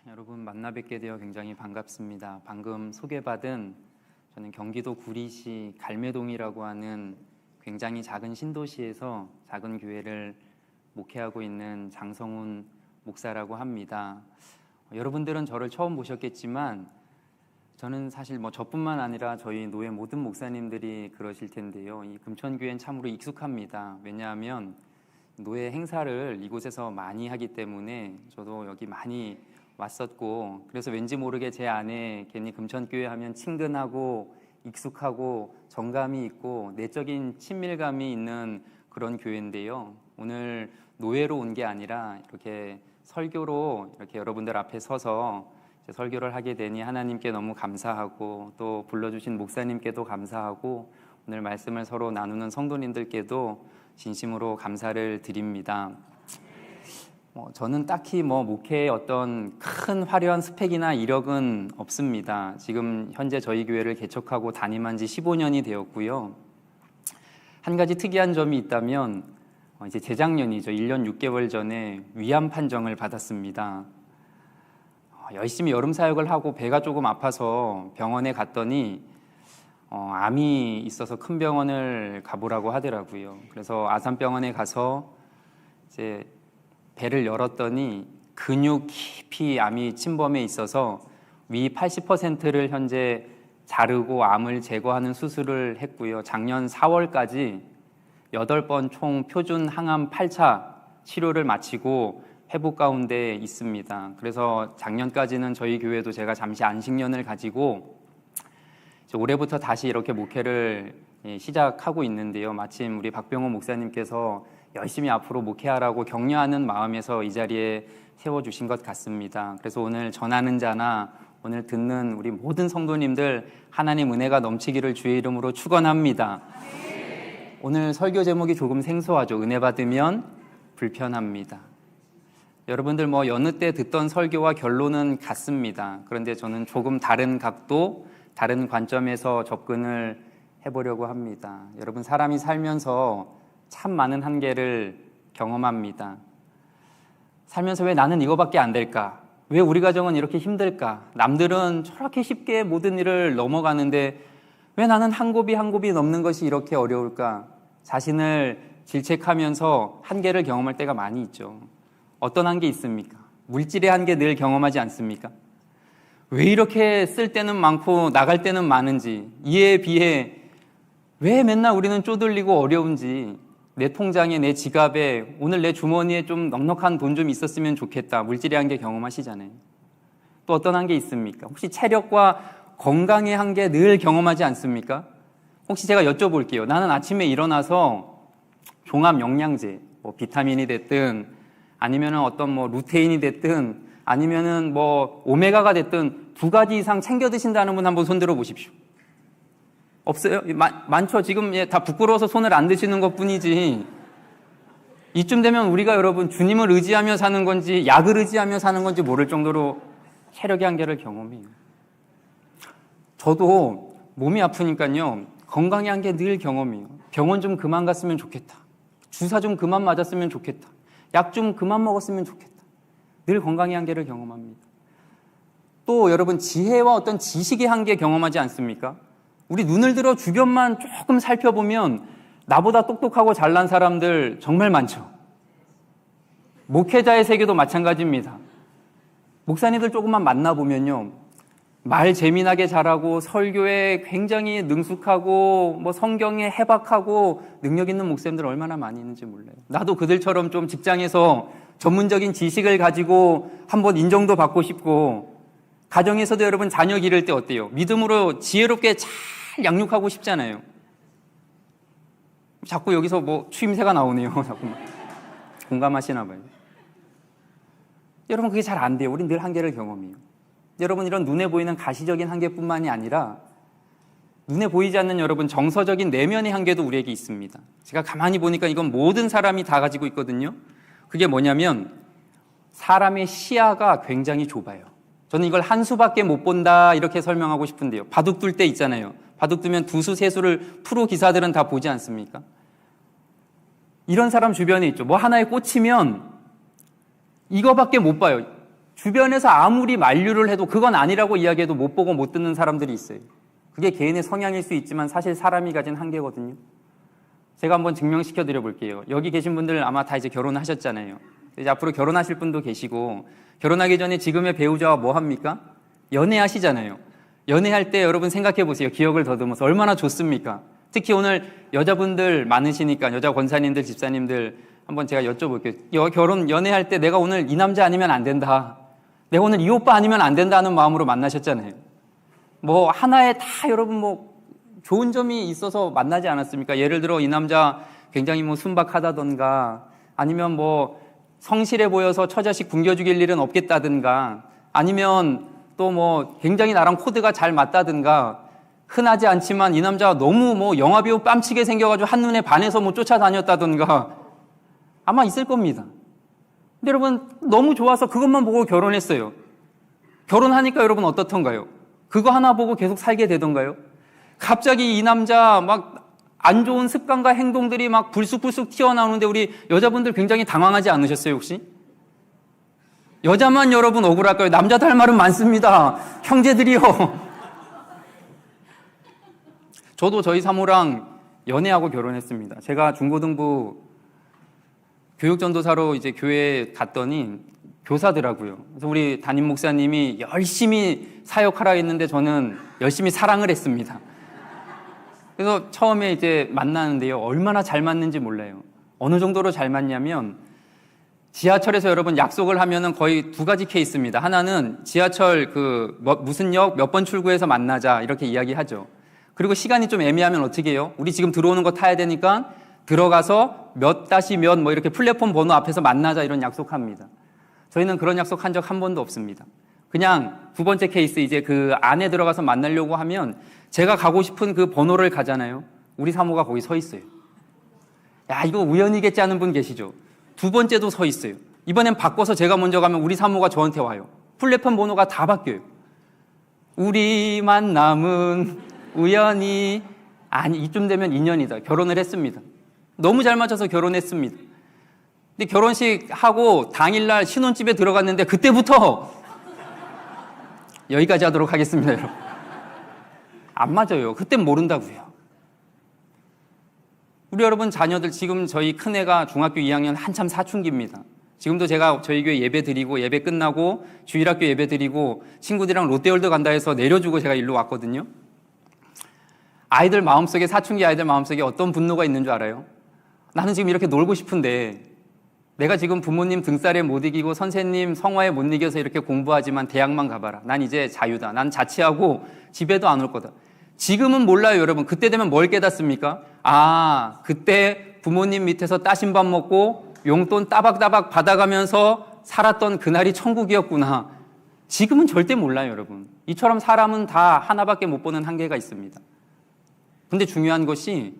여러분 만나 뵙게 되어 굉장히 반갑습니다. 방금 소개받은 저는 경기도 구리시 갈매동이라고 하는 굉장히 작은 신도시에서 작은 교회를 목회하고 있는 장성훈 목사라고 합니다. 여러분들은 저를 처음 보셨겠지만 저는 사실 저뿐만 아니라 저희 노회 모든 목사님들이 그러실 텐데요. 이 금천교회는 참으로 익숙합니다. 왜냐하면 노회 행사를 이곳에서 많이 하기 때문에 저도 여기 많이 왔었고, 그래서 왠지 모르게 제 안에 괜히 금천교회 하면 친근하고 익숙하고 정감이 있고 내적인 친밀감이 있는 그런 교회인데요. 오늘 노회로 온 게 아니라 이렇게 설교로 이렇게 여러분들 앞에 서서 설교를 하게 되니 하나님께 너무 감사하고, 또 불러주신 목사님께도 감사하고, 오늘 말씀을 서로 나누는 성도님들께도 진심으로 감사를 드립니다. 저는 딱히 목회에 어떤 큰 화려한 스펙이나 이력은 없습니다. 지금 현재 저희 교회를 개척하고 담임한 지 15년이 되었고요. 한 가지 특이한 점이 있다면 이제 재작년이죠. 1년 6개월 전에 위암 판정을 받았습니다. 열심히 여름 사역을 하고 배가 조금 아파서 병원에 갔더니 암이 있어서 큰 병원을 가보라고 하더라고요. 그래서 아산병원에 가서 이제 배를 열었더니 근육 깊이 암이 침범해 있어서 위 80%를 현재 자르고 암을 제거하는 수술을 했고요. 작년 4월까지 8번 총 표준 항암 8차 치료를 마치고 회복 가운데 있습니다. 그래서 작년까지는 저희 교회도 제가 잠시 안식년을 가지고 올해부터 다시 이렇게 목회를 시작하고 있는데요. 마침 우리 박병호 목사님께서 열심히 앞으로 목회하라고 격려하는 마음에서 이 자리에 세워주신 것 같습니다. 그래서 오늘 전하는 자나 오늘 듣는 우리 모든 성도님들 하나님 은혜가 넘치기를 주의 이름으로 축원합니다. 오늘 설교 제목이 조금 생소하죠. 은혜 받으면 불편합니다. 여러분들 여느 때 듣던 설교와 결론은 같습니다. 그런데 저는 조금 다른 각도, 다른 관점에서 접근을 해보려고 합니다. 여러분, 사람이 살면서 참 많은 한계를 경험합니다. 살면서 왜 나는 이거밖에 안 될까? 왜 우리 가정은 이렇게 힘들까? 남들은 저렇게 쉽게 모든 일을 넘어가는데 왜 나는 한 곱이 한 곱이 넘는 것이 이렇게 어려울까? 자신을 질책하면서 한계를 경험할 때가 많이 있죠. 어떤 한계 있습니까? 물질의 한계 늘 경험하지 않습니까? 왜 이렇게 쓸 때는 많고 나갈 때는 많은지, 이에 비해 왜 맨날 우리는 쪼들리고 어려운지, 내 통장에, 내 지갑에, 오늘 내 주머니에 좀 넉넉한 돈 좀 있었으면 좋겠다. 물질의 한계 경험하시잖아요. 또 어떤 한계 있습니까? 혹시 체력과 건강의 한계 늘 경험하지 않습니까? 혹시 제가 여쭤볼게요. 나는 아침에 일어나서 종합 영양제, 비타민이 됐든 아니면 어떤 루테인이 됐든 아니면은 오메가가 됐든 2가지 이상 챙겨 드신다는 분 한번 손 들어 보십시오. 없어요? 많죠? 지금 다 부끄러워서 손을 안 드시는 것 뿐이지. 이쯤 되면 우리가 여러분 주님을 의지하며 사는 건지 약을 의지하며 사는 건지 모를 정도로 체력의 한계를 경험해요. 저도 몸이 아프니까요, 건강의 한계 늘 경험해요. 병원 좀 그만 갔으면 좋겠다. 주사 좀 그만 맞았으면 좋겠다. 약 좀 그만 먹었으면 좋겠다. 늘 건강의 한계를 경험합니다. 또 여러분, 지혜와 어떤 지식의 한계 경험하지 않습니까? 우리 눈을 들어 주변만 조금 살펴보면 나보다 똑똑하고 잘난 사람들 정말 많죠. 목회자의 세계도 마찬가지입니다. 목사님들 조금만 만나보면요, 말 재미나게 잘하고 설교에 굉장히 능숙하고 성경에 해박하고 능력 있는 목사님들 얼마나 많이 있는지 몰라요. 나도 그들처럼 좀 직장에서 전문적인 지식을 가지고 한번 인정도 받고 싶고, 가정에서도 여러분 자녀 기를 때 어때요? 믿음으로 지혜롭게 잘 양육하고 싶잖아요. 자꾸 여기서 추임새가 나오네요. 자꾸만. 공감하시나 봐요. 여러분, 그게 잘 안 돼요. 우린 늘 한계를 경험해요. 여러분, 이런 눈에 보이는 가시적인 한계뿐만이 아니라 눈에 보이지 않는 여러분 정서적인 내면의 한계도 우리에게 있습니다. 제가 가만히 보니까 이건 모든 사람이 다 가지고 있거든요. 그게 뭐냐면 사람의 시야가 굉장히 좁아요. 저는 이걸 한 수밖에 못 본다 이렇게 설명하고 싶은데요. 바둑 둘 때 있잖아요. 바둑 두면 2수, 3수를 프로 기사들은 다 보지 않습니까? 이런 사람 주변에 있죠. 하나에 꽂히면 이거밖에 못 봐요. 주변에서 아무리 만류를 해도 그건 아니라고 이야기해도 못 보고 못 듣는 사람들이 있어요. 그게 개인의 성향일 수 있지만 사실 사람이 가진 한계거든요. 제가 한번 증명시켜 드려 볼게요. 여기 계신 분들 아마 다 이제 결혼하셨잖아요. 이제 앞으로 결혼하실 분도 계시고, 결혼하기 전에 지금의 배우자와 뭐 합니까? 연애하시잖아요. 연애할 때 여러분 생각해 보세요. 기억을 더듬어서 얼마나 좋습니까? 특히 오늘 여자분들 많으시니까, 여자 권사님들, 집사님들 한번 제가 여쭤볼게요. 연애할 때 내가 오늘 이 남자 아니면 안 된다, 내가 오늘 이 오빠 아니면 안 된다는 마음으로 만나셨잖아요. 뭐 하나에 다 여러분 뭐 좋은 점이 있어서 만나지 않았습니까? 예를 들어 이 남자 굉장히 뭐 순박하다던가, 아니면 뭐 성실해 보여서 처자식 굶겨 죽일 일은 없겠다든가, 아니면 또 뭐 굉장히 나랑 코드가 잘 맞다든가, 흔하지 않지만 이 남자가 너무 뭐 영화배우 뺨치게 생겨가지고 한눈에 반해서 뭐 쫓아다녔다든가 아마 있을 겁니다. 근데 여러분 너무 좋아서 그것만 보고 결혼했어요. 결혼하니까 여러분 어떻던가요? 그거 하나 보고 계속 살게 되던가요? 갑자기 이 남자 막 안 좋은 습관과 행동들이 막 불쑥불쑥 튀어나오는데 우리 여자분들 굉장히 당황하지 않으셨어요 혹시? 여자만 여러분 억울할까요? 남자도 할 말은 많습니다. 형제들이요. 저도 저희 사모랑 연애하고 결혼했습니다. 제가 중고등부 교육전도사로 이제 교회에 갔더니 교사더라고요. 그래서 우리 담임 목사님이 열심히 사역하라 했는데 저는 열심히 사랑을 했습니다. 그래서 처음에 이제 만나는데요, 얼마나 잘 맞는지 몰라요. 어느 정도로 잘 맞냐면, 지하철에서 여러분 약속을 하면은 거의 두 가지 케이스입니다. 하나는 지하철 무슨 역 몇 번 출구에서 만나자 이렇게 이야기하죠. 그리고 시간이 좀 애매하면 어떻게 해요? 우리 지금 들어오는 거 타야 되니까 들어가서 몇 다시 몇 뭐 이렇게 플랫폼 번호 앞에서 만나자 이런 약속합니다. 저희는 그런 약속 한 적 한 번도 없습니다. 그냥 두 번째 케이스, 이제 그 안에 들어가서 만나려고 하면 제가 가고 싶은 그 번호를 가잖아요. 우리 사모가 거기 서 있어요. 야, 이거 우연이겠지 하는 분 계시죠? 두 번째도 서 있어요. 이번엔 바꿔서 제가 먼저 가면 우리 사모가 저한테 와요. 플랫폼 번호가 다 바뀌어요. 우리 만남은 우연히, 아니 이쯤 되면 인연이다. 결혼을 했습니다. 너무 잘 맞춰서 결혼했습니다. 근데 결혼식 하고 당일날 신혼집에 들어갔는데 그때부터 여기까지 하도록 하겠습니다, 여러분. 안 맞아요. 그땐 모른다고요. 우리 여러분 자녀들, 지금 저희 큰애가 중학교 2학년 한참 사춘기입니다. 지금도 제가 저희 교회 예배 드리고, 예배 끝나고 주일학교 예배 드리고 친구들이랑 롯데월드 간다 해서 내려주고 제가 일로 왔거든요. 아이들 마음속에, 사춘기 아이들 마음속에 어떤 분노가 있는 줄 알아요? 나는 지금 이렇게 놀고 싶은데 내가 지금 부모님 등살에 못 이기고 선생님 성화에 못 이겨서 이렇게 공부하지만 대학만 가봐라. 난 이제 자유다. 난 자취하고 집에도 안 올 거다. 지금은 몰라요, 여러분. 그때 되면 뭘 깨닫습니까? 아, 그때 부모님 밑에서 따신 밥 먹고 용돈 따박따박 받아가면서 살았던 그날이 천국이었구나. 지금은 절대 몰라요, 여러분. 이처럼 사람은 다 하나밖에 못 보는 한계가 있습니다. 근데 중요한 것이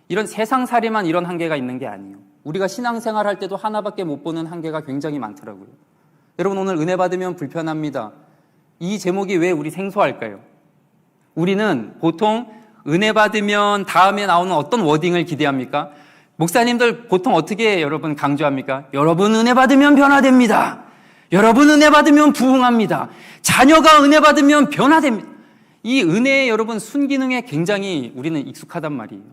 이런 세상살이만 이런 한계가 있는 게 아니에요. 우리가 신앙생활 할 때도 하나밖에 못 보는 한계가 굉장히 많더라고요. 여러분, 오늘 은혜 받으면 불편합니다. 이 제목이 왜 우리 생소할까요? 우리는 보통 은혜 받으면 다음에 나오는 어떤 워딩을 기대합니까? 목사님들 보통 어떻게 여러분 강조합니까? 여러분 은혜 받으면 변화됩니다. 여러분 은혜 받으면 부흥합니다. 자녀가 은혜 받으면 변화됩니다. 이 은혜의 여러분 순기능에 굉장히 우리는 익숙하단 말이에요.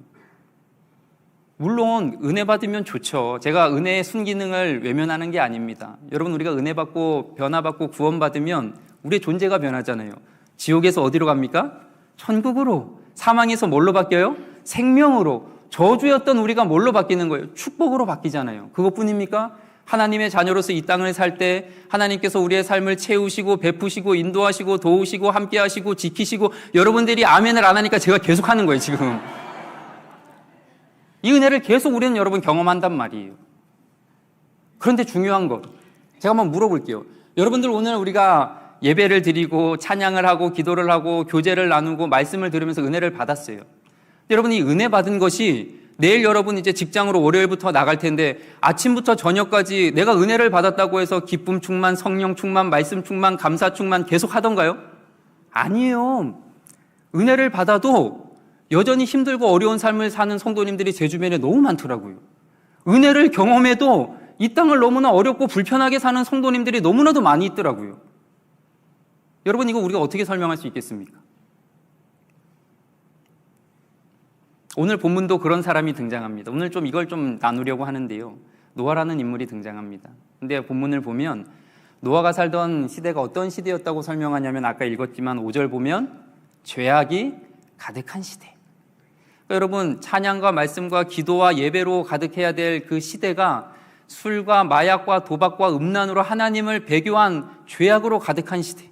물론 은혜 받으면 좋죠. 제가 은혜의 순기능을 외면하는 게 아닙니다. 여러분, 우리가 은혜 받고 변화받고 구원받으면 우리의 존재가 변하잖아요. 지옥에서 어디로 갑니까? 천국으로. 사망에서 뭘로 바뀌어요? 생명으로. 저주였던 우리가 뭘로 바뀌는 거예요? 축복으로 바뀌잖아요. 그것뿐입니까? 하나님의 자녀로서 이 땅을 살 때 하나님께서 우리의 삶을 채우시고 베푸시고 인도하시고 도우시고 함께하시고 지키시고, 여러분들이 아멘을 안 하니까 제가 계속 하는 거예요, 지금. 이 은혜를 계속 우리는 여러분 경험한단 말이에요. 그런데 중요한 것, 제가 한번 물어볼게요. 여러분들, 오늘 우리가 예배를 드리고 찬양을 하고 기도를 하고 교제를 나누고 말씀을 들으면서 은혜를 받았어요. 여러분, 이 은혜 받은 것이 내일 여러분 이제 직장으로 월요일부터 나갈 텐데 아침부터 저녁까지 내가 은혜를 받았다고 해서 기쁨 충만, 성령 충만, 말씀 충만, 감사 충만 계속 하던가요? 아니에요. 은혜를 받아도 여전히 힘들고 어려운 삶을 사는 성도님들이 제 주변에 너무 많더라고요. 은혜를 경험해도 이 땅을 너무나 어렵고 불편하게 사는 성도님들이 너무나도 많이 있더라고요. 여러분, 이거 우리가 어떻게 설명할 수 있겠습니까? 오늘 본문도 그런 사람이 등장합니다. 오늘 좀 이걸 좀 나누려고 하는데요. 노아라는 인물이 등장합니다. 근데 본문을 보면 노아가 살던 시대가 어떤 시대였다고 설명하냐면 아까 읽었지만 5절 보면 죄악이 가득한 시대. 그러니까 여러분, 찬양과 말씀과 기도와 예배로 가득해야 될 그 시대가 술과 마약과 도박과 음란으로 하나님을 배교한 죄악으로 가득한 시대.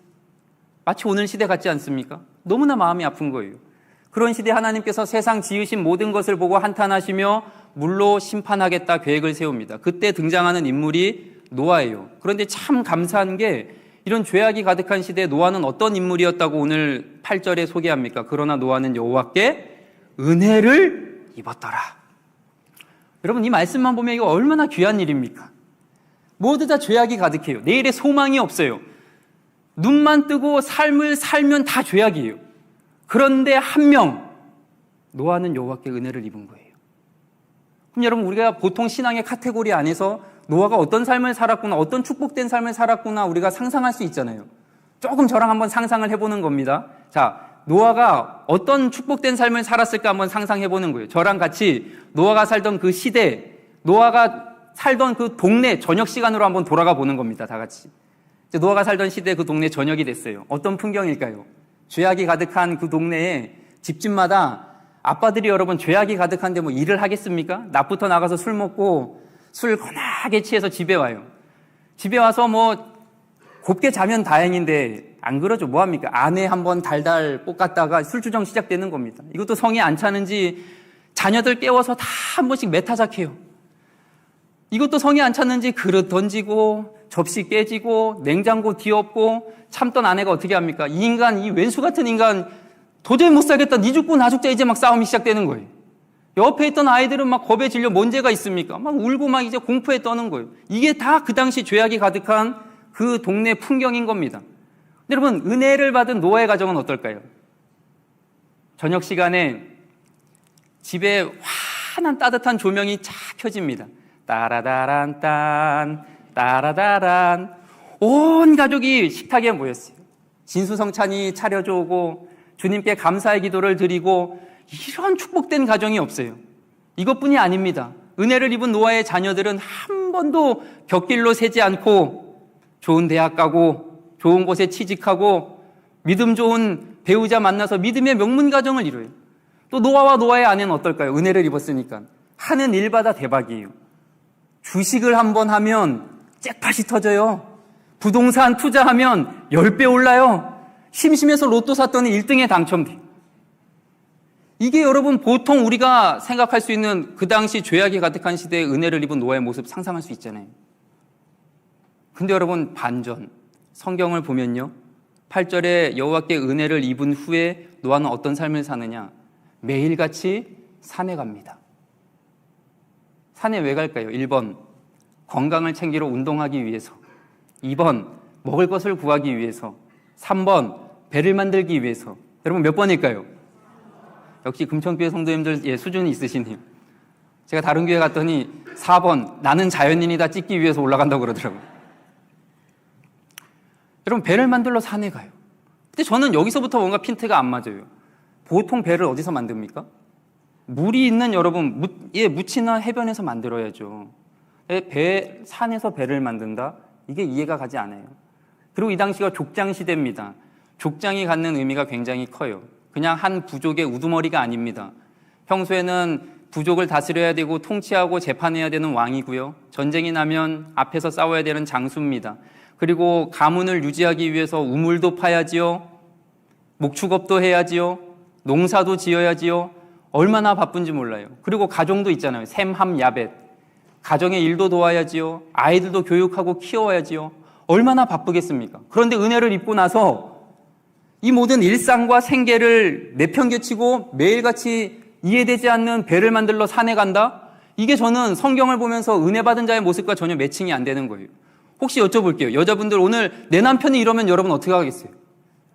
마치 오늘 시대 같지 않습니까? 너무나 마음이 아픈 거예요. 그런 시대에 하나님께서 세상 지으신 모든 것을 보고 한탄하시며 물로 심판하겠다 계획을 세웁니다. 그때 등장하는 인물이 노아예요. 그런데 참 감사한 게 이런 죄악이 가득한 시대에 노아는 어떤 인물이었다고 오늘 8절에 소개합니까? 그러나 노아는 여호와께 은혜를 입었더라. 여러분, 이 말씀만 보면 이거 얼마나 귀한 일입니까? 모두 다 죄악이 가득해요. 내일의 소망이 없어요. 눈만 뜨고 삶을 살면 다 죄악이에요. 그런데 한 명, 노아는 여호와께 은혜를 입은 거예요. 그럼 여러분, 우리가 보통 신앙의 카테고리 안에서 노아가 어떤 삶을 살았구나, 어떤 축복된 삶을 살았구나 우리가 상상할 수 있잖아요. 조금 저랑 한번 상상을 해보는 겁니다. 자, 노아가 어떤 축복된 삶을 살았을까 한번 상상해보는 거예요. 저랑 같이 노아가 살던 그 시대, 노아가 살던 그 동네 저녁 시간으로 한번 돌아가 보는 겁니다. 다 같이. 이제 노아가 살던 시대 그 동네 저녁이 됐어요. 어떤 풍경일까요? 죄악이 가득한 그 동네에 집집마다 아빠들이 여러분 죄악이 가득한데 뭐 일을 하겠습니까? 낮부터 나가서 술 먹고 술 거나게 취해서 집에 와요. 집에 와서 뭐 곱게 자면 다행인데 안 그러죠. 뭐합니까? 아내 한번 달달 볶았다가 술주정 시작되는 겁니다. 이것도 성에 안 차는지 자녀들 깨워서 다 한 번씩 매타작해요. 이것도 성에 안 찼는지 그릇 던지고 접시 깨지고 냉장고 뒤엎고 참던 아내가 어떻게 합니까? 이 인간, 이 왼수 같은 인간 도저히 못 살겠다. 니 죽고 나 죽자. 이제 막 싸움이 시작되는 거예요. 옆에 있던 아이들은 막 겁에 질려 뭔 죄가 있습니까? 막 울고 막 이제 공포에 떠는 거예요. 이게 다 그 당시 죄악이 가득한 그 동네 풍경인 겁니다. 여러분, 은혜를 받은 노아의 가정은 어떨까요? 저녁 시간에 집에 환한 따뜻한 조명이 쫙 켜집니다. 따라다란 딴 따라다란 온 가족이 식탁에 모였어요. 진수성찬이 차려져 오고 주님께 감사의 기도를 드리고 이런 축복된 가정이 없어요. 이것뿐이 아닙니다. 은혜를 입은 노아의 자녀들은 한 번도 곁길로 새지 않고 좋은 대학 가고 좋은 곳에 취직하고 믿음 좋은 배우자 만나서 믿음의 명문 가정을 이뤄요. 또 노아와 노아의 아내는 어떨까요? 은혜를 입었으니까 하는 일마다 대박이에요. 주식을 한번 하면 잭팟이 터져요. 부동산 투자하면 10배 올라요. 심심해서 로또 샀더니 1등에 당첨돼요. 이게 여러분 보통 우리가 생각할 수 있는 그 당시 죄악이 가득한 시대에 은혜를 입은 노아의 모습 상상할 수 있잖아요. 근데 여러분 반전, 성경을 보면요 8절에 여호와께 은혜를 입은 후에 노아는 어떤 삶을 사느냐? 매일같이 산에 갑니다. 산에 왜 갈까요? 1번 건강을 챙기러 운동하기 위해서, 2번 먹을 것을 구하기 위해서, 3번 배를 만들기 위해서. 여러분 몇 번일까요? 역시 금천교회 성도님들 수준이 있으시네요. 제가 다른 교회 갔더니 4번 나는 자연인이다 찍기 위해서 올라간다고 그러더라고요. 여러분 배를 만들러 산에 가요. 근데 저는 여기서부터 뭔가 핀트가 안 맞아요. 보통 배를 어디서 만듭니까? 물이 있는 여러분 묻히는 해변에서 만들어야죠. 산에서 배를 만든다? 이게 이해가 가지 않아요. 그리고 이 당시가 족장 시대입니다. 족장이 갖는 의미가 굉장히 커요. 그냥 한 부족의 우두머리가 아닙니다. 평소에는 부족을 다스려야 되고 통치하고 재판해야 되는 왕이고요. 전쟁이 나면 앞에서 싸워야 되는 장수입니다. 그리고 가문을 유지하기 위해서 우물도 파야지요. 목축업도 해야지요. 농사도 지어야지요. 얼마나 바쁜지 몰라요. 그리고 가정도 있잖아요. 셈, 함, 야벳. 가정의 일도 도와야지요. 아이들도 교육하고 키워야지요. 얼마나 바쁘겠습니까? 그런데 은혜를 입고 나서 이 모든 일상과 생계를 내팽개치고 매일같이 이해되지 않는 배를 만들러 산에 간다? 이게 저는 성경을 보면서 은혜 받은 자의 모습과 전혀 매칭이 안 되는 거예요. 혹시 여쭤볼게요. 여자분들 오늘 내 남편이 이러면 여러분 어떻게 하겠어요?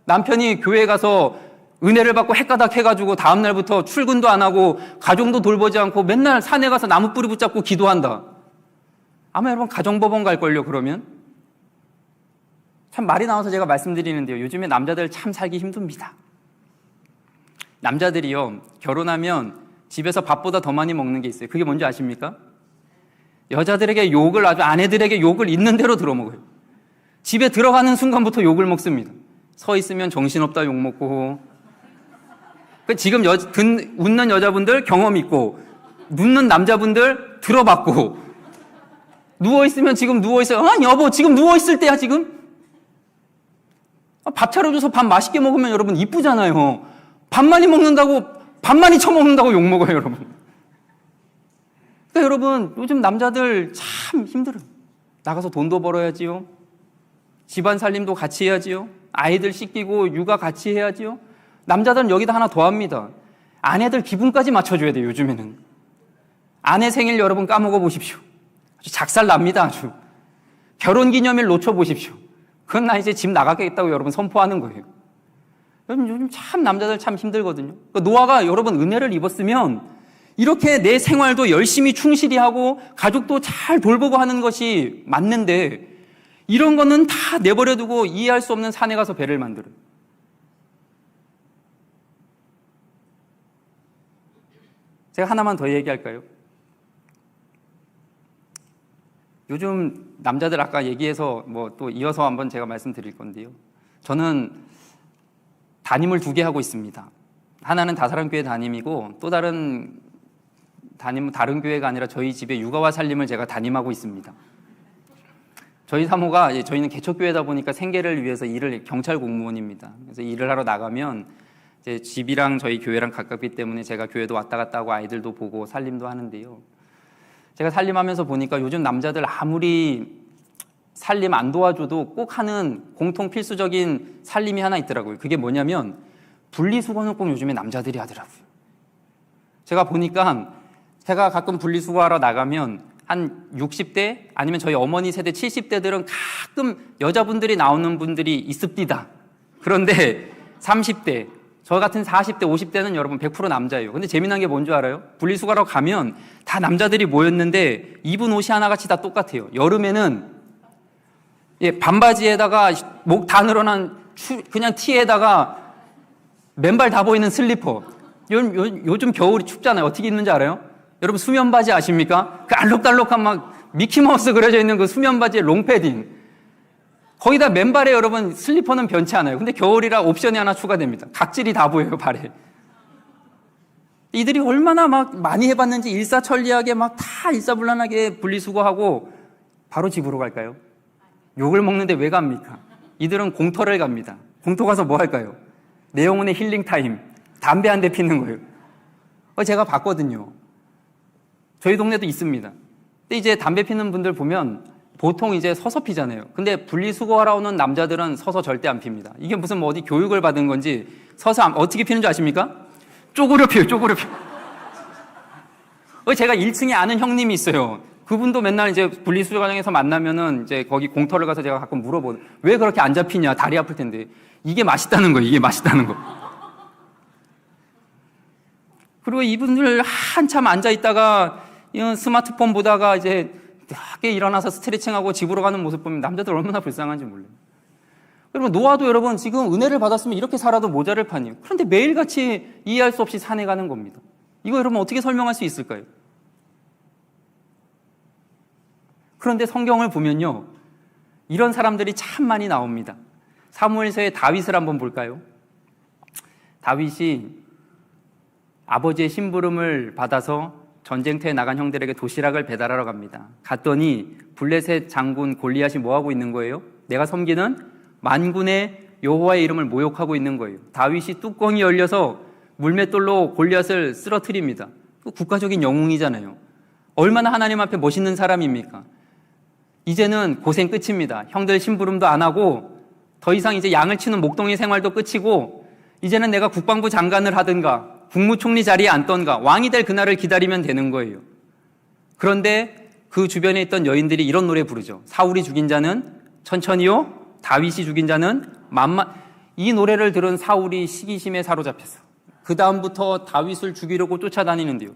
남편이 교회에 가서 은혜를 받고 헷가닥 해가지고 다음날부터 출근도 안 하고 가정도 돌보지 않고 맨날 산에 가서 나무 뿌리 붙잡고 기도한다. 아마 여러분 가정법원 갈걸요, 그러면? 참 말이 나와서 제가 말씀드리는데요. 요즘에 남자들 참 살기 힘듭니다. 남자들이요, 결혼하면 집에서 밥보다 더 많이 먹는 게 있어요. 그게 뭔지 아십니까? 여자들에게 욕을, 아주 아내들에게 욕을 있는 대로 들어먹어요. 집에 들어가는 순간부터 욕을 먹습니다. 서 있으면 정신없다 욕 먹고. 지금 웃는 여자분들 경험 있고, 눕는 남자분들 들어봤고, 누워있으면 지금 누워있어요. 여보, 지금 누워있을 때야, 지금? 밥 차려줘서 밥 맛있게 먹으면 여러분 이쁘잖아요. 밥 많이 먹는다고, 밥 많이 처먹는다고 욕 먹어요, 여러분. 그러니까 여러분, 요즘 남자들 참 힘들어요. 나가서 돈도 벌어야지요. 집안 살림도 같이 해야지요. 아이들 씻기고 육아 같이 해야지요. 남자들은 여기다 하나 더 합니다. 아내들 기분까지 맞춰줘야 돼요, 요즘에는. 아내 생일 여러분 까먹어 보십시오. 아주 작살 납니다, 아주. 결혼기념일 놓쳐보십시오. 그건 나 이제 집 나가겠다고 여러분 선포하는 거예요. 여러분, 요즘 참 남자들 참 힘들거든요. 그러니까 노아가 여러분 은혜를 입었으면 이렇게 내 생활도 열심히 충실히 하고 가족도 잘 돌보고 하는 것이 맞는데, 이런 거는 다 내버려두고 이해할 수 없는 산에 가서 배를 만들어요. 제가 하나만 더 얘기할까요? 요즘 남자들 아까 얘기해서 또 이어서 한번 제가 말씀드릴 건데요. 저는 담임을 2개 하고 있습니다. 하나는 다사랑교회 담임이고, 또 다른 교회가 아니라 저희 집의 육아와 살림을 제가 담임하고 있습니다. 저희 사모가, 저희는 개척교회다 보니까 생계를 위해서 경찰 공무원입니다. 그래서 일을 하러 나가면 이제 집이랑 저희 교회랑 가깝기 때문에 제가 교회도 왔다 갔다 하고 아이들도 보고 살림도 하는데요. 제가 살림하면서 보니까 요즘 남자들 아무리 살림 안 도와줘도 꼭 하는 공통 필수적인 살림이 하나 있더라고요. 그게 뭐냐면 분리수거는 꼭 요즘에 남자들이 하더라고요. 제가 보니까 제가 가끔 분리수거하러 나가면 한 60대 아니면 저희 어머니 세대 70대들은 가끔 여자분들이 나오는 분들이 있습니다. 그런데 30대, 저 같은 40대, 50대는 여러분 100% 남자예요. 근데 재미난 게 뭔 줄 알아요? 분리수거하러 가면 다 남자들이 모였는데 입은 옷이 하나같이 다 똑같아요. 여름에는 반바지에다가 목 다 늘어난 그냥 티에다가 맨발 다 보이는 슬리퍼. 요즘 겨울이 춥잖아요. 어떻게 입는지 알아요? 여러분 수면 바지 아십니까? 그 알록달록한 막 미키마우스 그려져 있는 그 수면 바지에 롱패딩. 거기다 맨발에 여러분 슬리퍼는 변치 않아요. 근데 겨울이라 옵션이 하나 추가됩니다. 각질이 다 보여요, 발에. 이들이 얼마나 막 많이 해봤는지 일사천리하게 막 다 일사불란하게 분리수거하고 바로 집으로 갈까요? 욕을 먹는데 왜 갑니까? 이들은 공터를 갑니다. 공터 가서 뭐 할까요? 내 영혼의 힐링 타임. 담배 한 대 피는 거예요. 제가 봤거든요. 저희 동네도 있습니다. 근데 이제 담배 피는 분들 보면 보통 이제 서서 피잖아요. 근데 분리수거하러 오는 남자들은 서서 절대 안 핍니다. 이게 무슨 어디 교육을 받은 건지 서서 어떻게 피는 줄 아십니까? 쪼그려 피요, 쪼그려 피요. 제가 1층에 아는 형님이 있어요. 그분도 맨날 이제 분리수거 과정에서 만나면은 이제 거기 공터를 가서 제가 가끔 물어보는, 왜 그렇게 안 잡히냐, 다리 아플 텐데. 이게 맛있다는 거예요, 이게 맛있다는 거. 그리고 이분들 한참 앉아있다가 스마트폰 보다가 이제 늦게 일어나서 스트레칭하고 집으로 가는 모습 보면 남자들 얼마나 불쌍한지 몰라요. 여러분, 노아도 여러분 지금 은혜를 받았으면 이렇게 살아도 모자랄 판이에요. 그런데 매일같이 이해할 수 없이 산에 가는 겁니다. 이거 여러분 어떻게 설명할 수 있을까요? 그런데 성경을 보면요, 이런 사람들이 참 많이 나옵니다. 사무엘서의 다윗을 한번 볼까요? 다윗이 아버지의 심부름을 받아서 전쟁터에 나간 형들에게 도시락을 배달하러 갑니다. 갔더니 블레셋 장군 골리앗이 뭐하고 있는 거예요? 내가 섬기는 만군의 여호와의 이름을 모욕하고 있는 거예요. 다윗이 뚜껑이 열려서 물맷돌로 골리앗을 쓰러뜨립니다. 국가적인 영웅이잖아요. 얼마나 하나님 앞에 멋있는 사람입니까? 이제는 고생 끝입니다. 형들 심부름도 안 하고 더 이상 이제 양을 치는 목동의 생활도 끝이고, 이제는 내가 국방부 장관을 하든가 국무총리 자리에 앉던가 왕이 될 그날을 기다리면 되는 거예요. 그런데 그 주변에 있던 여인들이 이런 노래 부르죠. 사울이 죽인 자는 천천히요, 다윗이 죽인 자는 만만. 이 노래를 들은 사울이 시기심에 사로잡혔어. 그 다음부터 다윗을 죽이려고 쫓아다니는데요.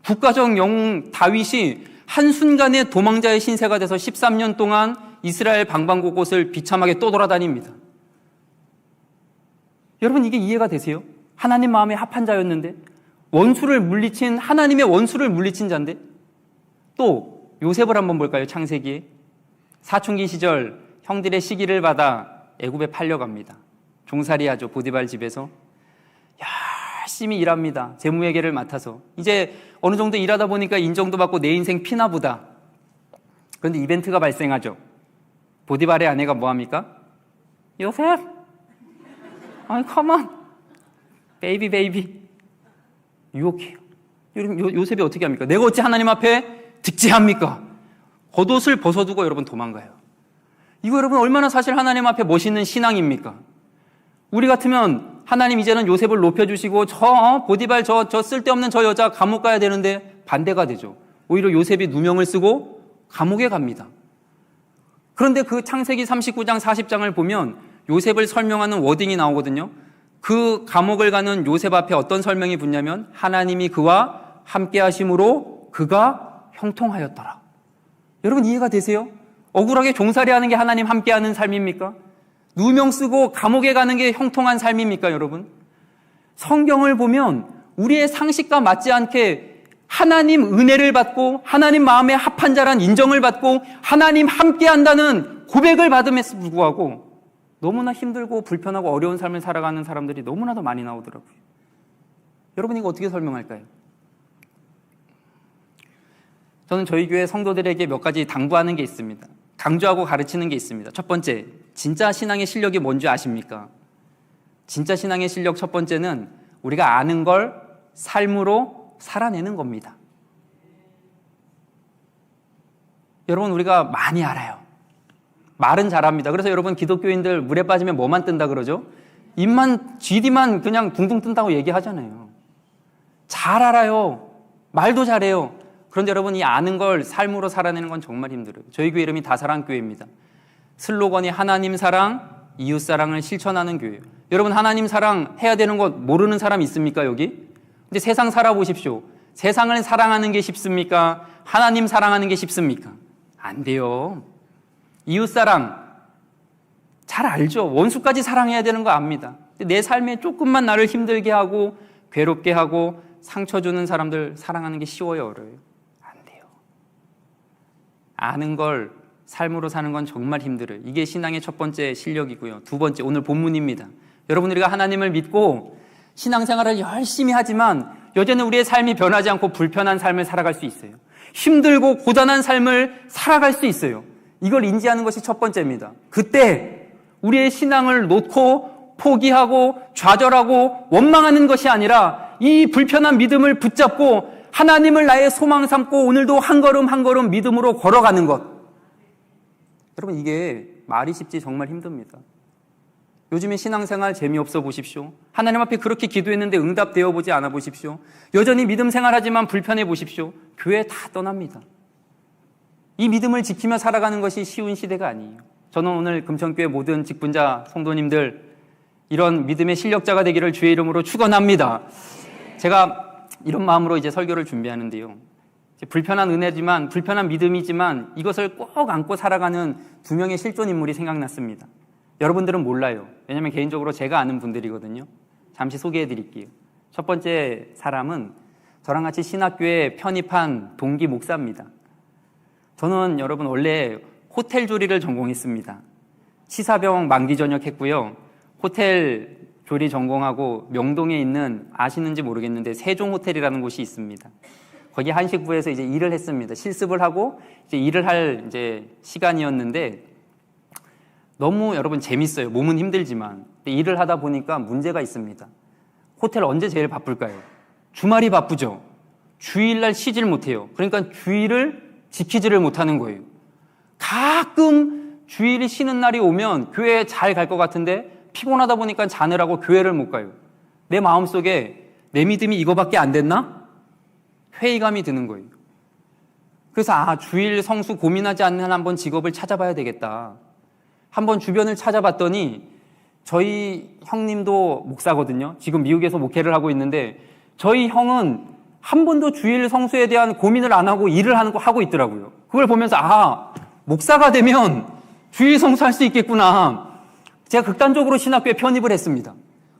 국가적 영웅 다윗이 한순간에 도망자의 신세가 돼서 13년 동안 이스라엘 방방곳곳을 비참하게 떠돌아다닙니다. 여러분, 이게 이해가 되세요? 하나님 마음에 합한 자였는데, 하나님의 원수를 물리친 자인데. 또 요셉을 한번 볼까요? 창세기에 사춘기 시절 형들의 시기를 받아 애굽에 팔려갑니다. 종살이하죠. 보디발 집에서 열심히 일합니다. 재무회계를 맡아서. 이제 어느 정도 일하다 보니까 인정도 받고 내 인생 피나보다. 그런데 이벤트가 발생하죠. 보디발의 아내가 뭐합니까? 요셉, 아이 컴온, 베이비 유혹해요. 요셉이 어떻게 합니까? 내가 어찌 하나님 앞에 득지합니까? 겉옷을 벗어두고 여러분 도망가요. 이거 여러분 얼마나 사실 하나님 앞에 멋있는 신앙입니까? 우리 같으면 하나님 이제는 요셉을 높여주시고 보디발 저 쓸데없는 저 여자 감옥 가야 되는데 반대가 되죠. 오히려 요셉이 누명을 쓰고 감옥에 갑니다. 그런데 그 창세기 39장 40장을 보면 요셉을 설명하는 워딩이 나오거든요. 그 감옥을 가는 요셉 앞에 어떤 설명이 붙냐면 하나님이 그와 함께 하심으로 그가 형통하였더라. 여러분 이해가 되세요? 억울하게 종살이하는 게 하나님 함께하는 삶입니까? 누명 쓰고 감옥에 가는 게 형통한 삶입니까, 여러분? 성경을 보면 우리의 상식과 맞지 않게 하나님 은혜를 받고 하나님 마음에 합한 자란 인정을 받고 하나님 함께한다는 고백을 받음에도 불구하고 너무나 힘들고 불편하고 어려운 삶을 살아가는 사람들이 너무나도 많이 나오더라고요. 여러분 이거 어떻게 설명할까요? 저는 저희 교회 성도들에게 몇 가지 당부하는 게 있습니다. 강조하고 가르치는 게 있습니다. 첫 번째, 진짜 신앙의 실력이 뭔지 아십니까? 진짜 신앙의 실력 첫 번째는 우리가 아는 걸 삶으로 살아내는 겁니다. 여러분 우리가 많이 알아요. 말은 잘합니다. 그래서 여러분 기독교인들 물에 빠지면 뭐만 뜬다 그러죠? 입만, GD만 그냥 둥둥 뜬다고 얘기하잖아요. 잘 알아요. 말도 잘해요. 그런데 여러분 이 아는 걸 삶으로 살아내는 건 정말 힘들어요. 저희 교회 이름이 다사랑교회입니다. 슬로건이 하나님 사랑, 이웃 사랑을 실천하는 교회예요. 여러분 하나님 사랑 해야 되는 것 모르는 사람 있습니까 여기? 근데 세상 살아보십시오. 세상을 사랑하는 게 쉽습니까? 하나님 사랑하는 게 쉽습니까? 안 돼요. 이웃 사랑 잘 알죠. 원수까지 사랑해야 되는 거 압니다. 근데 내 삶에 조금만 나를 힘들게 하고 괴롭게 하고 상처 주는 사람들 사랑하는 게 쉬워요, 어려워요? 안 돼요. 아는 걸 삶으로 사는 건 정말 힘들어요. 이게 신앙의 첫 번째 실력이고요. 두 번째, 오늘 본문입니다. 여러분 우리가 하나님을 믿고 신앙생활을 열심히 하지만 여전히 우리의 삶이 변하지 않고 불편한 삶을 살아갈 수 있어요. 힘들고 고단한 삶을 살아갈 수 있어요. 이걸 인지하는 것이 첫 번째입니다. 그때 우리의 신앙을 놓고 포기하고 좌절하고 원망하는 것이 아니라 이 불편한 믿음을 붙잡고 하나님을 나의 소망 삼고 오늘도 한 걸음 한 걸음 믿음으로 걸어가는 것. 여러분 이게 말이 쉽지 정말 힘듭니다. 요즘에 신앙생활 재미없어 보십시오. 하나님 앞에 그렇게 기도했는데 응답되어 보지 않아 보십시오. 여전히 믿음 생활하지만 불편해 보십시오. 교회 다 떠납니다. 이 믿음을 지키며 살아가는 것이 쉬운 시대가 아니에요. 저는 오늘 금천교회 모든 직분자 성도님들 이런 믿음의 실력자가 되기를 주의 이름으로 축원합니다. 제가 이런 마음으로 이제 설교를 준비하는데요. 불편한 은혜지만 불편한 믿음이지만 이것을 꼭 안고 살아가는 두 명의 실존 인물이 생각났습니다. 여러분들은 몰라요. 왜냐하면 개인적으로 제가 아는 분들이거든요. 잠시 소개해 드릴게요. 첫 번째 사람은 저랑 같이 신학교에 편입한 동기 목사입니다. 저는 여러분 원래 호텔 조리를 전공했습니다. 치사병 만기 전역했고요. 호텔 조리 전공하고 명동에 있는 아시는지 모르겠는데 세종호텔이라는 곳이 있습니다. 거기 한식부에서 이제 일을 했습니다. 실습을 하고 이제 일을 할 이제 시간이었는데 너무 여러분 재밌어요. 몸은 힘들지만 일을 하다 보니까 문제가 있습니다. 호텔 언제 제일 바쁠까요? 주말이 바쁘죠. 주일날 쉬질 못해요. 그러니까 주일을 지키지를 못하는 거예요. 가끔 주일이 쉬는 날이 오면 교회에 잘 갈 것 같은데 피곤하다 보니까 자느라고 교회를 못 가요. 내 마음속에 내 믿음이 이거밖에 안 됐나? 회의감이 드는 거예요. 그래서 주일 성수 고민하지 않는 한 한번 직업을 찾아봐야 되겠다. 한번 주변을 찾아봤더니 저희 형님도 목사거든요. 지금 미국에서 목회를 하고 있는데 저희 형은 한 번도 주일 성수에 대한 고민을 안 하고 일을 하고 있더라고요. 그걸 보면서 목사가 되면 주일 성수할 수 있겠구나. 제가 극단적으로 신학교에 편입을 했습니다.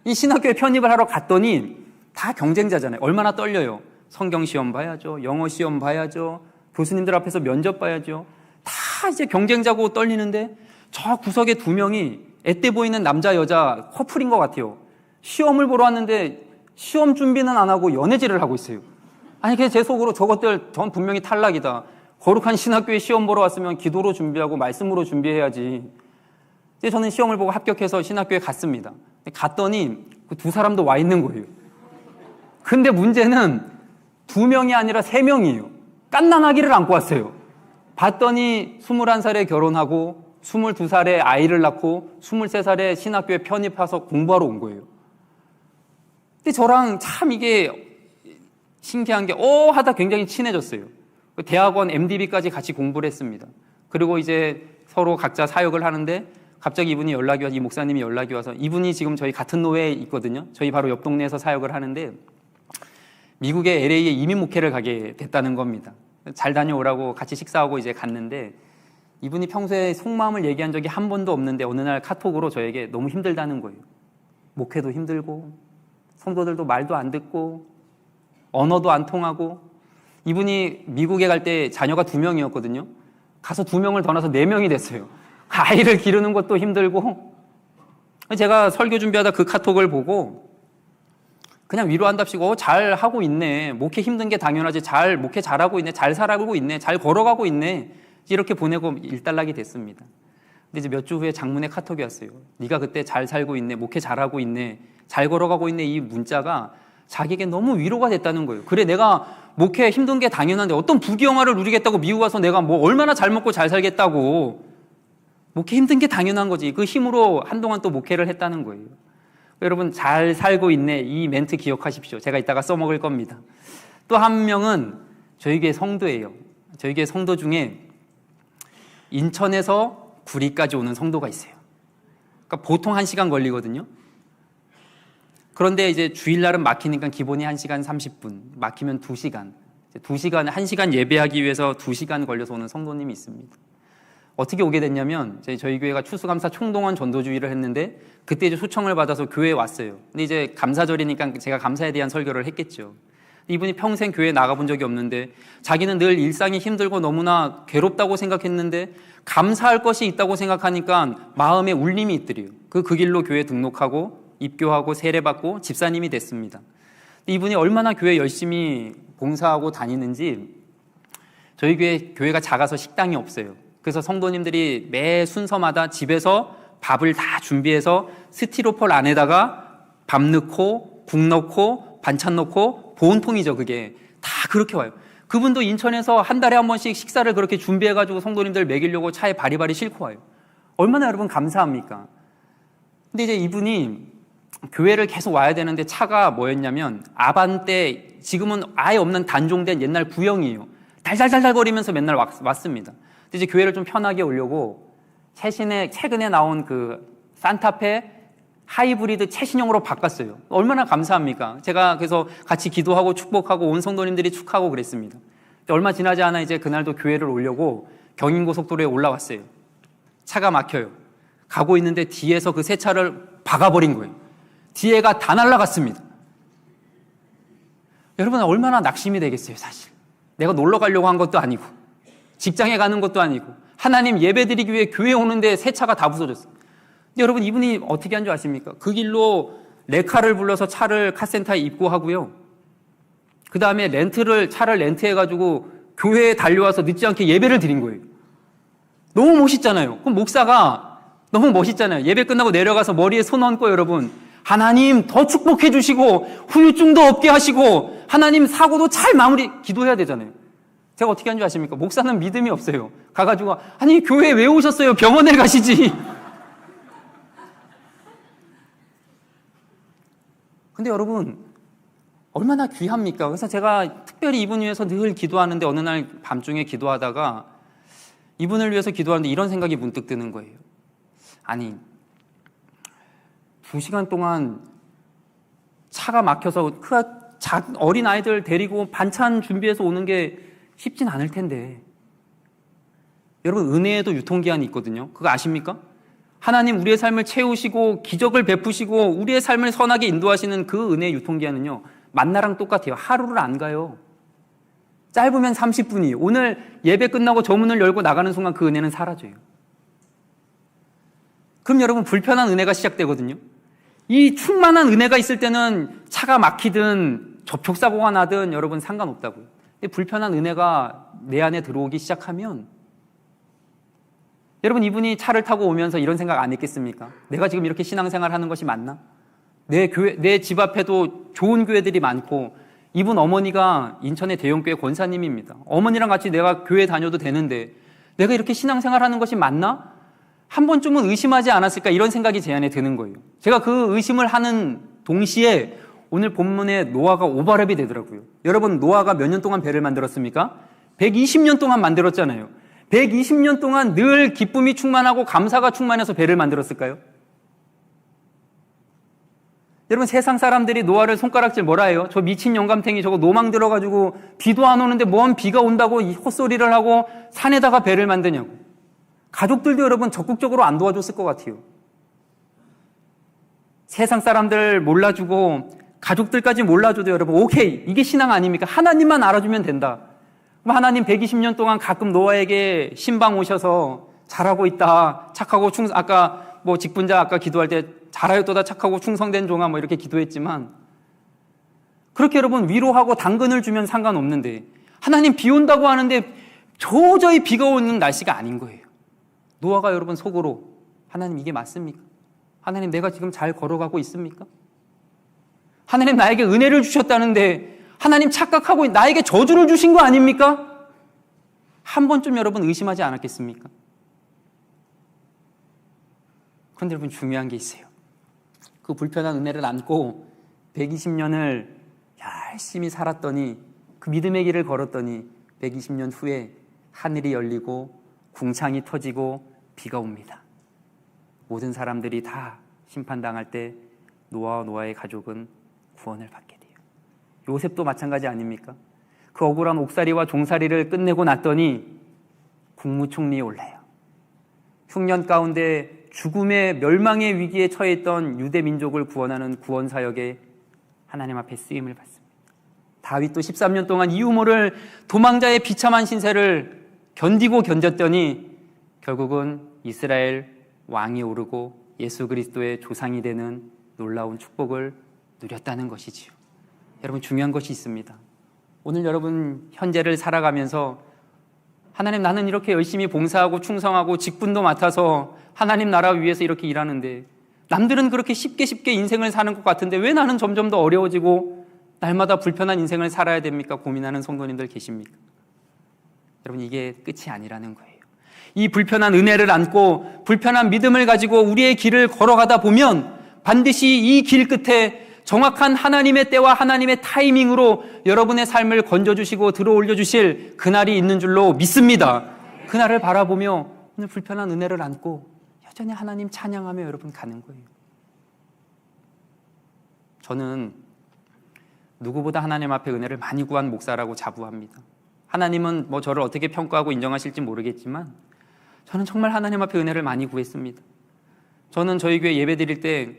이 신학교에 편입을 하러 갔더니 다 경쟁자잖아요. 얼마나 떨려요. 성경 시험 봐야죠. 영어 시험 봐야죠. 교수님들 앞에서 면접 봐야죠. 다 이제 경쟁자고 떨리는데 저 구석에 두 명이 앳돼 보이는 남자 여자 커플인 것 같아요. 시험을 보러 왔는데 시험 준비는 안 하고 연애질을 하고 있어요. 아니 그게 제 속으로 저것들 전 분명히 탈락이다. 거룩한 신학교에 시험 보러 왔으면 기도로 준비하고 말씀으로 준비해야지. 이제 저는 시험을 보고 합격해서 신학교에 갔습니다. 갔더니 그 두 사람도 와 있는 거예요. 근데 문제는 두 명이 아니라 세 명이에요. 갓난아기를 안고 왔어요. 봤더니 21살에 결혼하고 22살에 아이를 낳고 23살에 신학교에 편입해서 공부하러 온 거예요. 근데 저랑 참 이게 신기한 게 하다 굉장히 친해졌어요. 대학원 MDB까지 같이 공부를 했습니다. 그리고 이제 서로 각자 사역을 하는데 갑자기 이분이 연락이 와서, 이 목사님이 연락이 와서, 이분이 지금 저희 같은 노회에 있거든요. 저희 바로 옆 동네에서 사역을 하는데 미국의 LA에 이민 목회를 가게 됐다는 겁니다. 잘 다녀오라고 같이 식사하고 이제 갔는데 이분이 평소에 속마음을 얘기한 적이 한 번도 없는데 어느 날 카톡으로 저에게 너무 힘들다는 거예요. 목회도 힘들고 성도들도 말도 안 듣고 언어도 안 통하고. 이분이 미국에 갈 때 자녀가 2명이었거든요. 가서 2명을 더 낳아서 4명이 됐어요. 아이를 기르는 것도 힘들고. 제가 설교 준비하다 그 카톡을 보고 그냥 위로한답시고 잘 하고 있네. 목회 힘든 게 당연하지. 목회 잘하고 있네. 잘 살아가고 있네. 잘 걸어가고 있네. 이렇게 보내고 일단락이 됐습니다. 근데 이제 몇 주 후에 장문의 카톡이 왔어요. 네가 그때 잘 살고 있네. 목회 잘하고 있네. 잘 걸어가고 있네. 이 문자가 자기에게 너무 위로가 됐다는 거예요. 그래, 내가 목회 힘든 게 당연한데 어떤 부귀영화를 누리겠다고 미국 와서 내가 뭐 얼마나 잘 먹고 잘 살겠다고. 목회 힘든 게 당연한 거지. 그 힘으로 한동안 또 목회를 했다는 거예요. 여러분, 잘 살고 있네. 이 멘트 기억하십시오. 제가 이따가 써먹을 겁니다. 또 한 명은 저희 교회 성도예요. 저희 교회 성도 중에 인천에서 구리까지 오는 성도가 있어요. 그러니까 보통 1시간 걸리거든요. 그런데 이제 주일날은 막히니까 기본이 1시간 30분, 막히면 2시간. 1시간 예배하기 위해서 2시간 걸려서 오는 성도님이 있습니다. 어떻게 오게 됐냐면 저희 교회가 추수감사 총동원 전도주의를 했는데 그때 이제 초청을 받아서 교회에 왔어요. 근데 이제 감사절이니까 제가 감사에 대한 설교를 했겠죠. 이분이 평생 교회에 나가본 적이 없는데 자기는 늘 일상이 힘들고 너무나 괴롭다고 생각했는데 감사할 것이 있다고 생각하니까 마음에 울림이 있더래요. 그 길로 교회 등록하고 입교하고 세례받고 집사님이 됐습니다. 이분이 얼마나 교회 열심히 봉사하고 다니는지 저희 교회가 작아서 식당이 없어요. 그래서 성도님들이 매 순서마다 집에서 밥을 다 준비해서 스티로폴 안에다가 밥 넣고 국 넣고 반찬 넣고 보온통이죠. 그게 다 그렇게 와요. 그분도 인천에서 한 달에 한 번씩 식사를 그렇게 준비해가지고 성도님들 먹이려고 차에 바리바리 싣고 와요. 얼마나 여러분 감사합니까? 근데 이제 이분이 교회를 계속 와야 되는데 차가 뭐였냐면 아반떼, 지금은 아예 없는 단종된 옛날 구형이에요. 달달달달 거리면서 맨날 왔습니다. 근데 이제 교회를 좀 편하게 오려고 최근에 나온 그 산타페 하이브리드 최신형으로 바꿨어요. 얼마나 감사합니까? 제가 그래서 같이 기도하고 축복하고 온 성도님들이 축하하고 그랬습니다. 얼마 지나지 않아 이제 그날도 교회를 오려고 경인고속도로에 올라왔어요. 차가 막혀요. 가고 있는데 뒤에서 그 새 차를 박아버린 거예요. 뒤에가 다 날아갔습니다. 여러분 얼마나 낙심이 되겠어요, 사실. 내가 놀러 가려고 한 것도 아니고 직장에 가는 것도 아니고 하나님 예배드리기 위해 교회에 오는데 새 차가 다 부서졌어요. 근데 여러분 이분이 어떻게 한 줄 아십니까? 그 길로 레카를 불러서 차를 카센터에 입고하고요. 그 다음에 차를 렌트해가지고 교회에 달려와서 늦지 않게 예배를 드린 거예요. 너무 멋있잖아요. 그럼 목사가 너무 멋있잖아요. 예배 끝나고 내려가서 머리에 손 얹고 여러분 하나님 더 축복해 주시고 후유증도 없게 하시고 하나님 사고도 잘 기도해야 되잖아요. 제가 어떻게 한 줄 아십니까? 목사는 믿음이 없어요. 가가지고 아니 교회에 왜 오셨어요? 병원에 가시지. 근데 여러분 얼마나 귀합니까? 그래서 제가 특별히 이분 위해서 늘 기도하는데 어느 날 밤중에 기도하다가 이분을 위해서 기도하는데 이런 생각이 문득 드는 거예요. 아니 2시간 동안 차가 막혀서 차 어린 아이들 데리고 반찬 준비해서 오는 게 쉽진 않을 텐데. 여러분, 은혜에도 유통기한이 있거든요. 그거 아십니까? 하나님 우리의 삶을 채우시고 기적을 베푸시고 우리의 삶을 선하게 인도하시는 그 은혜의 유통기한은요, 만나랑 똑같아요. 하루를 안 가요. 짧으면 30분이. 오늘 예배 끝나고 저 문을 열고 나가는 순간 그 은혜는 사라져요. 그럼 여러분, 불편한 은혜가 시작되거든요. 이 충만한 은혜가 있을 때는 차가 막히든 접촉사고가 나든 여러분 상관없다고요. 근데 불편한 은혜가 내 안에 들어오기 시작하면, 여러분, 이분이 차를 타고 오면서 이런 생각 안 했겠습니까? 내가 지금 이렇게 신앙생활 하는 것이 맞나? 내 집 앞에도 좋은 교회들이 많고, 이분 어머니가 인천의 대형교회 권사님입니다. 어머니랑 같이 내가 교회 다녀도 되는데 내가 이렇게 신앙생활 하는 것이 맞나? 한 번쯤은 의심하지 않았을까? 이런 생각이 제 안에 드는 거예요. 제가 그 의심을 하는 동시에 오늘 본문에 노아가 오버랩이 되더라고요. 여러분, 노아가 몇 년 동안 배를 만들었습니까? 120년 동안 만들었잖아요. 120년 동안 늘 기쁨이 충만하고 감사가 충만해서 배를 만들었을까요? 여러분, 세상 사람들이 노아를 손가락질 뭐라 해요? 저 미친 영감탱이, 저거 노망 들어가지고 비도 안 오는데 뭔 비가 온다고 헛소리를 하고 산에다가 배를 만드냐고. 가족들도 여러분 적극적으로 안 도와줬을 것 같아요. 세상 사람들 몰라주고 가족들까지 몰라줘도 여러분, 오케이, 이게 신앙 아닙니까? 하나님만 알아주면 된다. 그럼 하나님 120년 동안 가끔 노아에게 신방 오셔서 잘하고 있다, 착하고 아까 뭐 직분자 아까 기도할 때 잘하였도다, 착하고 충성된 종아, 뭐 이렇게 기도했지만, 그렇게 여러분 위로하고 당근을 주면 상관없는데, 하나님 비 온다고 하는데 도저히 비가 오는 날씨가 아닌 거예요. 노아가 여러분 속으로, 하나님 이게 맞습니까? 하나님 내가 지금 잘 걸어가고 있습니까? 하나님 나에게 은혜를 주셨다는데 하나님 착각하고 나에게 저주를 주신 거 아닙니까? 한 번쯤 여러분 의심하지 않았겠습니까? 그런데 여러분, 중요한 게 있어요. 그 불편한 은혜를 안고 120년을 열심히 살았더니, 그 믿음의 길을 걸었더니 120년 후에 하늘이 열리고 궁창이 터지고 비가 옵니다. 모든 사람들이 다 심판당할 때 노아와 노아의 가족은 구원을 받게 돼요. 요셉도 마찬가지 아닙니까? 그 억울한 옥살이와 종살이를 끝내고 났더니 국무총리에 올라요. 흉년 가운데 죽음의 멸망의 위기에 처해 있던 유대 민족을 구원하는 구원사역에 하나님 앞에 쓰임을 받습니다. 다윗도 13년 동안 이유 모를 도망자의 비참한 신세를 견디고 견뎠더니 결국은 이스라엘 왕이 오르고 예수 그리스도의 조상이 되는 놀라운 축복을 누렸다는 것이지요. 여러분, 중요한 것이 있습니다. 오늘 여러분 현재를 살아가면서, 하나님 나는 이렇게 열심히 봉사하고 충성하고 직분도 맡아서 하나님 나라 위해서 이렇게 일하는데, 남들은 그렇게 쉽게 인생을 사는 것 같은데 왜 나는 점점 더 어려워지고 날마다 불편한 인생을 살아야 됩니까? 고민하는 성도님들 계십니까? 여러분, 이게 끝이 아니라는 거예요. 이 불편한 은혜를 안고 불편한 믿음을 가지고 우리의 길을 걸어가다 보면 반드시 이 길 끝에 정확한 하나님의 때와 하나님의 타이밍으로 여러분의 삶을 건져주시고 들어올려 주실 그날이 있는 줄로 믿습니다. 그날을 바라보며 오늘 불편한 은혜를 안고 여전히 하나님 찬양하며 여러분 가는 거예요. 저는 누구보다 하나님 앞에 은혜를 많이 구한 목사라고 자부합니다. 하나님은 뭐 저를 어떻게 평가하고 인정하실지 모르겠지만 저는 정말 하나님 앞에 은혜를 많이 구했습니다. 저는 저희 교회 예배 드릴 때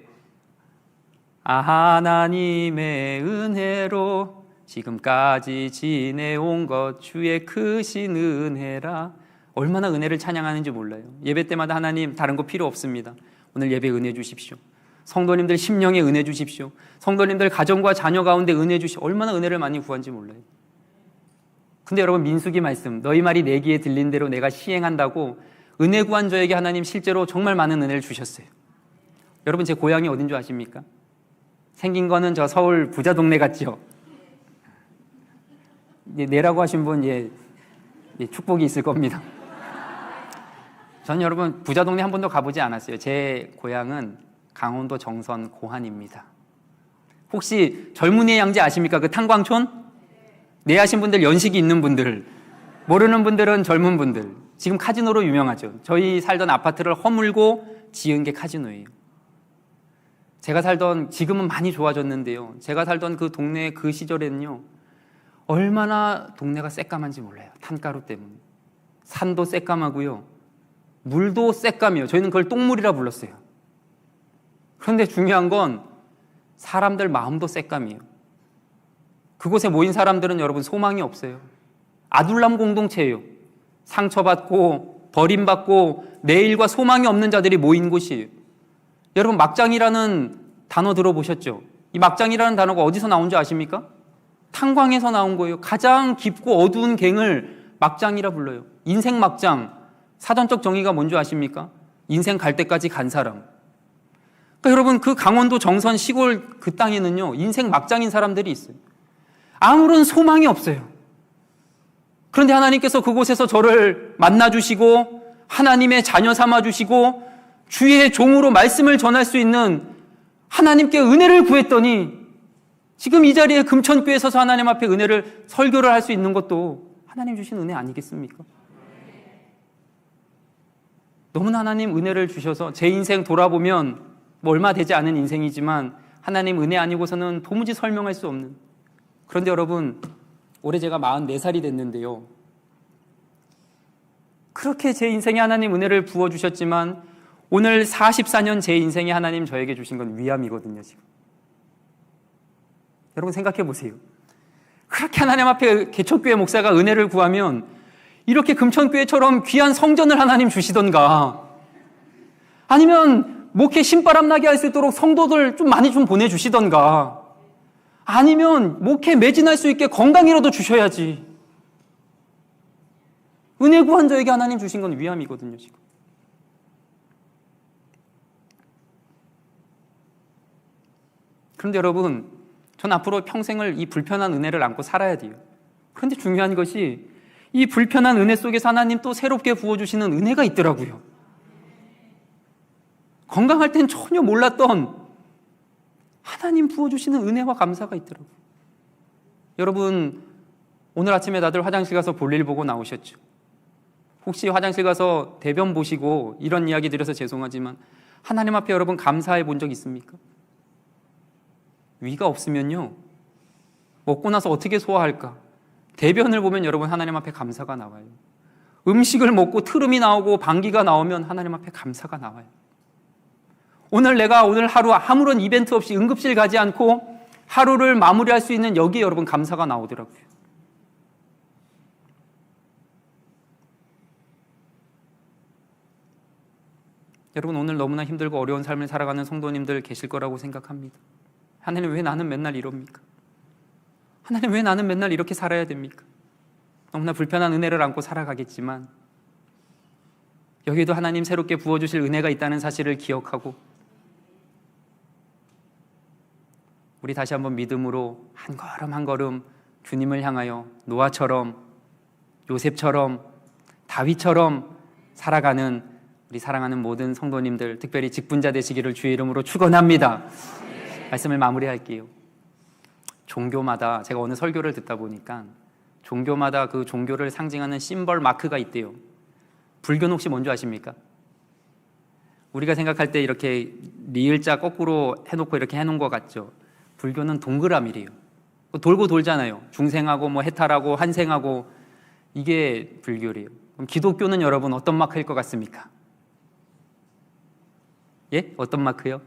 하나님의 은혜로 지금까지 지내온 것 주의 크신 은혜라, 얼마나 은혜를 찬양하는지 몰라요. 예배 때마다 하나님 다른 거 필요 없습니다. 오늘 예배 은혜 주십시오. 성도님들 심령에 은혜 주십시오. 성도님들 가정과 자녀 가운데 은혜 주십시오. 얼마나 은혜를 많이 구한지 몰라요. 근데 여러분, 민수기 말씀, 너희 말이 내 귀에 들린 대로 내가 시행한다고 은혜 구한 저에게 하나님 실제로 정말 많은 은혜를 주셨어요. 여러분, 제 고향이 어딘 줄 아십니까? 생긴 거는 저 서울 부자 동네 같죠? 내라고 하신 분 축복이 있을 겁니다. 저는 여러분 부자 동네 한 번도 가보지 않았어요. 제 고향은 강원도 정선 고한입니다. 혹시 젊은이의 양재 아십니까? 그 탄광촌? 네 하신 분들, 연식이 있는 분들, 모르는 분들은 젊은 분들. 지금 카지노로 유명하죠. 저희 살던 아파트를 허물고 지은 게 카지노예요. 제가 살던, 지금은 많이 좋아졌는데요, 제가 살던 그 동네 그 시절에는요, 얼마나 동네가 새까만지 몰라요. 탄가루 때문에. 산도 새까마고요, 물도 새까매요. 저희는 그걸 똥물이라 불렀어요. 그런데 중요한 건 사람들 마음도 새까매요. 그곳에 모인 사람들은 여러분 소망이 없어요. 아둘람 공동체예요. 상처받고 버림받고 내일과 소망이 없는 자들이 모인 곳이에요. 여러분, 막장이라는 단어 들어보셨죠? 이 막장이라는 단어가 어디서 나온 줄 아십니까? 탄광에서 나온 거예요. 가장 깊고 어두운 갱을 막장이라 불러요. 인생 막장, 사전적 정의가 뭔지 아십니까? 인생 갈 때까지 간 사람. 그러니까 여러분, 그 강원도 정선 시골 그 땅에는요, 인생 막장인 사람들이 있어요. 아무런 소망이 없어요. 그런데 하나님께서 그곳에서 저를 만나주시고 하나님의 자녀 삼아주시고 주의 종으로 말씀을 전할 수 있는 하나님께 은혜를 구했더니 지금 이 자리에 금천교회에 서서 하나님 앞에 은혜를 설교를 할 수 있는 것도 하나님 주신 은혜 아니겠습니까? 너무나 하나님 은혜를 주셔서 제 인생 돌아보면 뭐 얼마 되지 않은 인생이지만 하나님 은혜 아니고서는 도무지 설명할 수 없는. 그런데 여러분, 올해 제가 44살이 됐는데요, 그렇게 제 인생에 하나님 은혜를 부어주셨지만 오늘 44년 제 인생에 하나님 저에게 주신 건 위암이거든요. 지금 여러분 생각해 보세요. 그렇게 하나님 앞에 개척교회 목사가 은혜를 구하면 이렇게 금천교회처럼 귀한 성전을 하나님 주시던가, 아니면 목회 신바람 나게 할 수 있도록 성도들 좀 많이 좀 보내주시던가, 아니면 목회 매진할 수 있게 건강이라도 주셔야지. 은혜 구한 자에게 하나님 주신 건 위암이거든요. 지금 그런데 여러분, 전 앞으로 평생을 이 불편한 은혜를 안고 살아야 돼요. 그런데 중요한 것이 이 불편한 은혜 속에서 하나님 또 새롭게 부어주시는 은혜가 있더라고요. 건강할 땐 전혀 몰랐던 하나님 부어주시는 은혜와 감사가 있더라고요. 여러분, 오늘 아침에 다들 화장실 가서 볼일 보고 나오셨죠? 혹시 화장실 가서 대변 보시고 이런 이야기 드려서 죄송하지만 하나님 앞에 여러분 감사해 본 적 있습니까? 위가 없으면요, 먹고 나서 어떻게 소화할까? 대변을 보면 여러분 하나님 앞에 감사가 나와요. 음식을 먹고 트름이 나오고 방귀가 나오면 하나님 앞에 감사가 나와요. 내가 오늘 하루 아무런 이벤트 없이 응급실 가지 않고 하루를 마무리할 수 있는 여기에 여러분 감사가 나오더라고요. 여러분, 오늘 너무나 힘들고 어려운 삶을 살아가는 성도님들 계실 거라고 생각합니다. 하나님, 왜 나는 맨날 이럽니까? 하나님, 왜 나는 맨날 이렇게 살아야 됩니까? 너무나 불편한 은혜를 안고 살아가겠지만 여기도 하나님 새롭게 부어주실 은혜가 있다는 사실을 기억하고 우리 다시 한번 믿음으로 한 걸음 한 걸음 주님을 향하여 노아처럼, 요셉처럼, 다윗처럼 살아가는 우리 사랑하는 모든 성도님들, 특별히 직분자 되시기를 주의 이름으로 축원합니다. 말씀을 마무리할게요. 종교마다, 제가 어느 설교를 듣다 보니까 종교마다 그 종교를 상징하는 심벌 마크가 있대요. 불교는 혹시 뭔지 아십니까? 우리가 생각할 때 이렇게 리을자 거꾸로 해놓고 이렇게 해놓은 것 같죠? 불교는 동그라미래요. 돌고 돌잖아요. 중생하고 뭐 해탈하고 한생하고, 이게 불교래요. 그럼 기독교는 여러분 어떤 마크일 것 같습니까? 예? 어떤 마크요?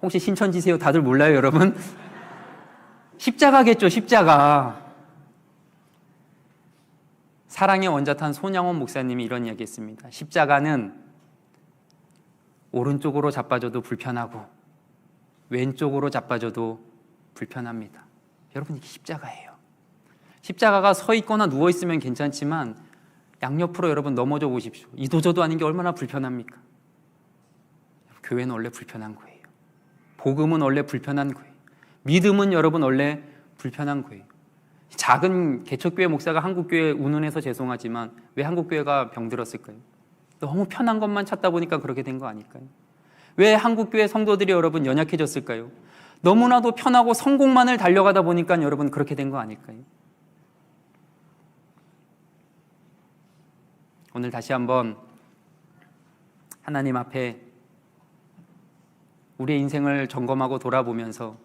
혹시 신천지세요? 다들 몰라요, 여러분? 십자가겠죠, 십자가. 사랑의 원자탄 손양원 목사님이 이런 이야기 했습니다. 십자가는 오른쪽으로 자빠져도 불편하고 왼쪽으로 자빠져도 불편합니다. 여러분, 이게 십자가예요. 십자가가 서 있거나 누워 있으면 괜찮지만 양옆으로 여러분 넘어져 보십시오. 이도저도 아닌 게 얼마나 불편합니까? 교회는 원래 불편한 거예요. 복음은 원래 불편한 거예요. 믿음은 여러분 원래 불편한 거예요. 작은 개척교회 목사가 한국교회 운운해서 죄송하지만 왜 한국교회가 병들었을까요? 너무 편한 것만 찾다 보니까 그렇게 된 거 아닐까요? 왜 한국교회 성도들이 여러분 연약해졌을까요? 너무나도 편하고 성공만을 달려가다 보니까 여러분 그렇게 된 거 아닐까요? 오늘 다시 한번 하나님 앞에 우리의 인생을 점검하고 돌아보면서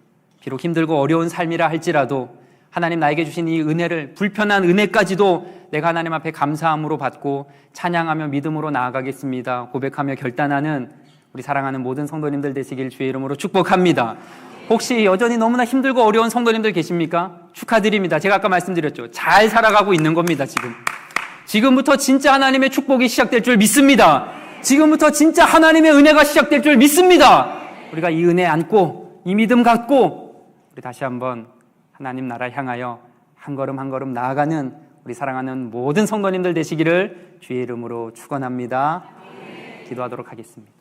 비록 힘들고 어려운 삶이라 할지라도 하나님 나에게 주신 이 은혜를, 불편한 은혜까지도 내가 하나님 앞에 감사함으로 받고 찬양하며 믿음으로 나아가겠습니다 고백하며 결단하는 우리 사랑하는 모든 성도님들 되시길 주의 이름으로 축복합니다. 혹시 여전히 너무나 힘들고 어려운 성도님들 계십니까? 축하드립니다. 제가 아까 말씀드렸죠. 잘 살아가고 있는 겁니다. 지금부터 진짜 하나님의 축복이 시작될 줄 믿습니다. 지금부터 진짜 하나님의 은혜가 시작될 줄 믿습니다. 우리가 이 은혜 안고 이 믿음 갖고 우리 다시 한번 하나님 나라 향하여 한 걸음 한 걸음 나아가는 우리 사랑하는 모든 성도님들 되시기를 주의 이름으로 축원합니다. 기도하도록 하겠습니다.